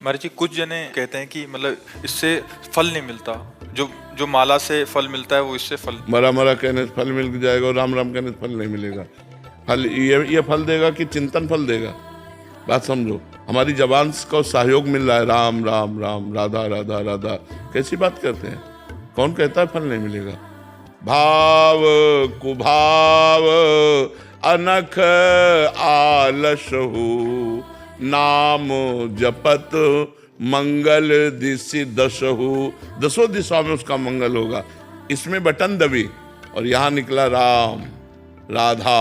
महाराज जी कुछ जने कहते हैं कि मतलब इससे फल नहीं मिलता, जो जो माला से फल मिलता है वो इससे फल। मरा मरा कहने से फल मिल जाएगा और राम राम कहने से फल नहीं मिलेगा। फल ये फल देगा कि चिंतन फल देगा? बात समझो, हमारी जबान को सहयोग मिल रहा है, राम राम राम, राधा राधा राधा, कैसी बात करते हैं? कौन कहता है फल नहीं मिलेगा? भाव कुभाव अनख आलसहु, नाम जपत मंगल दिशि दशहु। दसों दिशाओं में उसका मंगल होगा। इसमें बटन दबी और यहां निकला राम राधा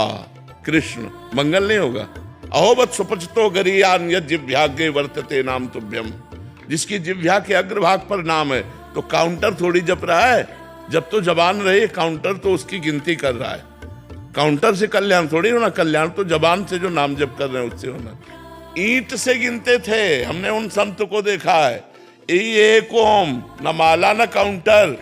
कृष्ण, मंगल नहीं होगा। अहोबत सुपचितो गरियान यद जिह्वाग्रे वर्तते नाम तुभ्यम। जिसकी जिह्वा के अग्रभाग पर नाम है तो काउंटर थोड़ी जप रहा है, जब तो जबान रहे काउंटर तो उसकी गिनती कर रहा है। काउंटर से कल्याण थोड़ी होना, कल्याण तो जबान से जो नाम जप कर रहे हैं उससे होना। ईंट से गिनते थे, हमने उन संत को देखा है, एक ओम, न माला न काउंटर,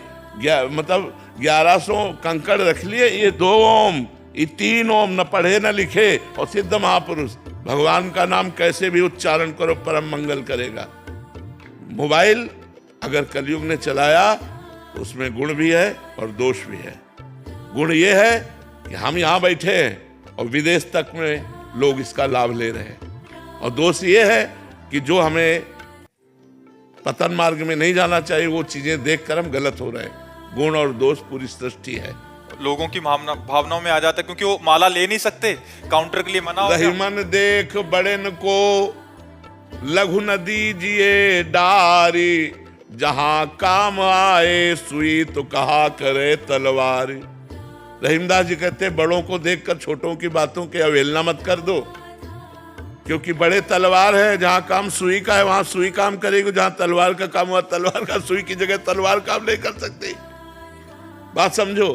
मतलब 1100 कंकड़ रख लिए, ये 2 ओम, ये 3 ओम, न पढ़े न लिखे, और सिद्ध महापुरुष। भगवान का नाम कैसे भी उच्चारण करो परम मंगल करेगा। मोबाइल अगर कलयुग ने चलाया तो उसमें गुण भी है और दोष भी है। गुण ये है कि हम यहाँ बैठे हैं और विदेश तक में लोग इसका लाभ ले रहे हैं, और दोष ये है कि जो हमें पतन मार्ग में नहीं जाना चाहिए वो चीजें देखकर हम गलत हो रहे हैं। गुण और दोष पूरी सृष्टि है। लोगों की भावनाओं में आ जाता है क्योंकि वो माला ले नहीं सकते, काउंटर के लिए मना हो गया। रहीमन देख बड़ेन को लघु न दीजिए डारी, जहां काम आए सुई तो कहा करे तलवारी। रहीमदास जी कहते बड़ों को देखकर छोटों की बातों की अवहेलना मत कर दो, क्योंकि बड़े तलवार है, जहां काम सुई का है वहां सुई काम करेगी, जहां तलवार का काम हुआ तलवार का, सुई की जगह तलवार काम नहीं कर सकती। बात समझो।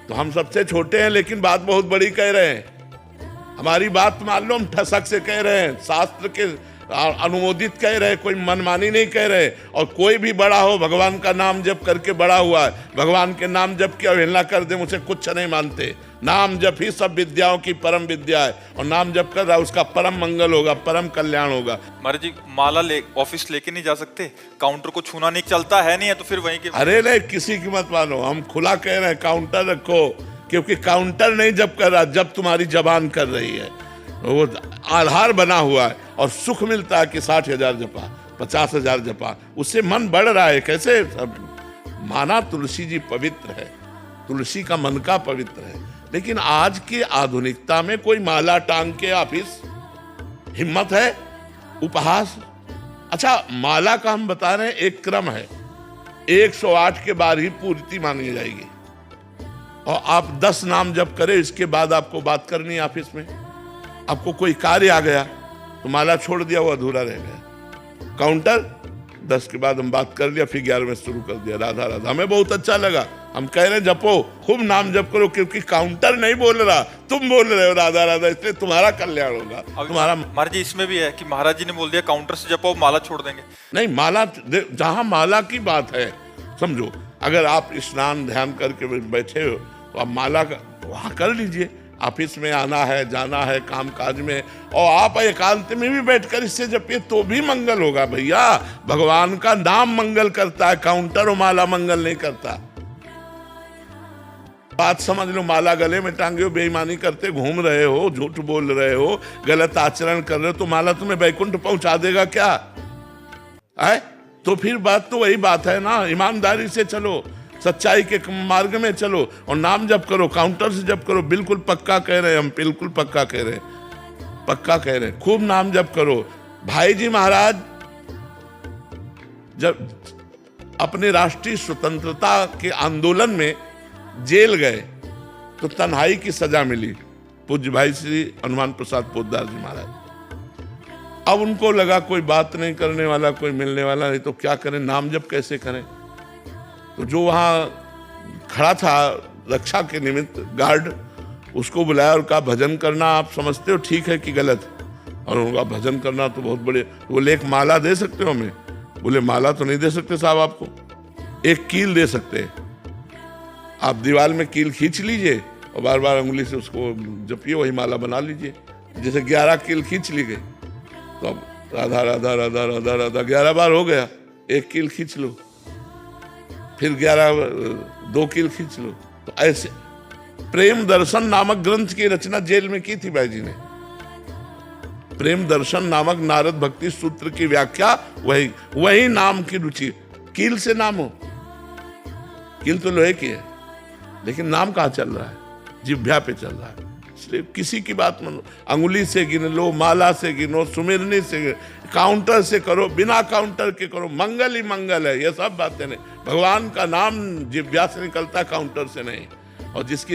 तो हम सबसे छोटे हैं लेकिन बात बहुत बड़ी कह रहे हैं। हमारी बात मान लो हम ठसक से कह रहे हैं, शास्त्र के अनुमोदित कह रहे, कोई मनमानी नहीं कह रहे। और कोई भी बड़ा हो, भगवान का नाम जप करके बड़ा हुआ है, भगवान के नाम जप की अवहेलना कर दे मुझे कुछ नहीं मानते। नाम जप ही सब विद्याओं की परम विद्या है, और नाम जप कर रहा है उसका परम मंगल होगा, परम कल्याण होगा। महाराज जी माला ऑफिस लेके नहीं जा सकते, काउंटर को छूना नहीं, चलता है नहीं है तो फिर वहीं के। अरे नहीं, किसी की मत मानो, हम खुला कह रहे हैं काउंटर रखो, क्योंकि काउंटर नहीं जप कर रहा, जब तुम्हारी जबान कर रही है वो आधार बना हुआ है। और सुख मिलता है कि 60,000 जपा, 50,000 जपा, उससे मन बढ़ रहा है। कैसे माना तुलसी जी पवित्र है, तुलसी का मन का पवित्र है, लेकिन आज की आधुनिकता में कोई माला टांग के ऑफिस, हिम्मत है? उपहास। अच्छा, माला का हम बता रहे हैं एक क्रम है, 108 के बाद ही पूर्ति मानी जाएगी, और आप 10 नाम जप करें, इसके बाद आपको बात करनी है ऑफिस में। आपको कोई कार्य आ गया तो माला छोड़ दिया, वो अधूरा रह गया। काउंटर 10 के बाद हम बात कर लिया, फिर 11 में शुरू कर दिया राधा राधा। हमें बहुत अच्छा लगा, हम कह रहे जपो, खूब नाम जप करो, क्योंकि काउंटर नहीं बोल रहा, तुम बोल रहे हो राधा राधा, इसलिए तुम्हारा कल्याण होगा। तुम्हारा महाराज जी इसमें भी है कि महाराज जी ने बोल दिया काउंटर से जपो, माला छोड़ देंगे। नहीं, माला जहां माला की बात है, समझो, अगर आप स्नान ध्यान करके बैठे हो तो आप माला का वहां कर लीजिए। ऑफिस में आना है, जाना है, काम काज में, और आप एकांत में भी बैठकर इससे जपिए तो भी मंगल होगा। भैया, भगवान का नाम मंगल करता है, काउंटर और माला मंगल नहीं करता। बात समझ लो। माला गले में टांगे हो, बेईमानी करते घूम रहे हो, झूठ बोल रहे हो, गलत आचरण कर रहे हो, तो माला तुम्हें बैकुंठ पहुंचा देगा क्या? है तो फिर बात तो वही बात है ना, ईमानदारी से चलो, सच्चाई के मार्ग में चलो, और नाम जप करो, काउंटर से जप करो। बिल्कुल पक्का कह रहे हैं हम, बिल्कुल पक्का कह रहे हैं, पक्का कह रहे हैं, खूब नाम जप करो। भाई जी महाराज जब अपने राष्ट्रीय स्वतंत्रता के आंदोलन में जेल गए तो तन्हाई की सजा मिली, पूज्य भाई श्री हनुमान प्रसाद पोद्दार जी महाराज। अब उनको लगा कोई बात नहीं करने वाला, कोई मिलने वाला नहीं, तो क्या करें, नाम जप कैसे करें? तो जो वहाँ खड़ा था रक्षा के निमित्त गार्ड, उसको बुलाया और कहा भजन करना आप समझते हो ठीक है कि गलत? और उनका भजन करना तो बहुत बड़े। बोले एक माला दे सकते हो हमें? बोले माला तो नहीं दे सकते साहब, आपको एक कील दे सकते हैं। आप दीवार में कील खींच लीजिए और बार बार उंगली से उसको जपिए, वही माला बना लीजिए। जैसे 11 कील खींच ली गई तो अब राधा राधा राधा राधा राधा 11 बार हो गया, 1 कील खींच लो, फिर 2 कील खींच लो। तो ऐसे प्रेम दर्शन नामक ग्रंथ की रचना जेल में की थी भाई जी ने। प्रेम दर्शन नामक नारद भक्ति सूत्र की व्याख्या वही नाम की रुचि। कील से नाम हो, कील तो लोहे की है, लेकिन नाम कहाँ चल रहा है? जिह्वा पे चल रहा है। इसलिए किसी की बात मानो, अंगुली से गिन लो, माला से गिनो, सुमिरनी से, काउंटर से करो, बिना काउंटर के करो, मंगल ही मंगल है। ये सब बातें नहीं, भगवान का नाम जिह्वा से निकलता, काउंटर से नहीं। और जिसकी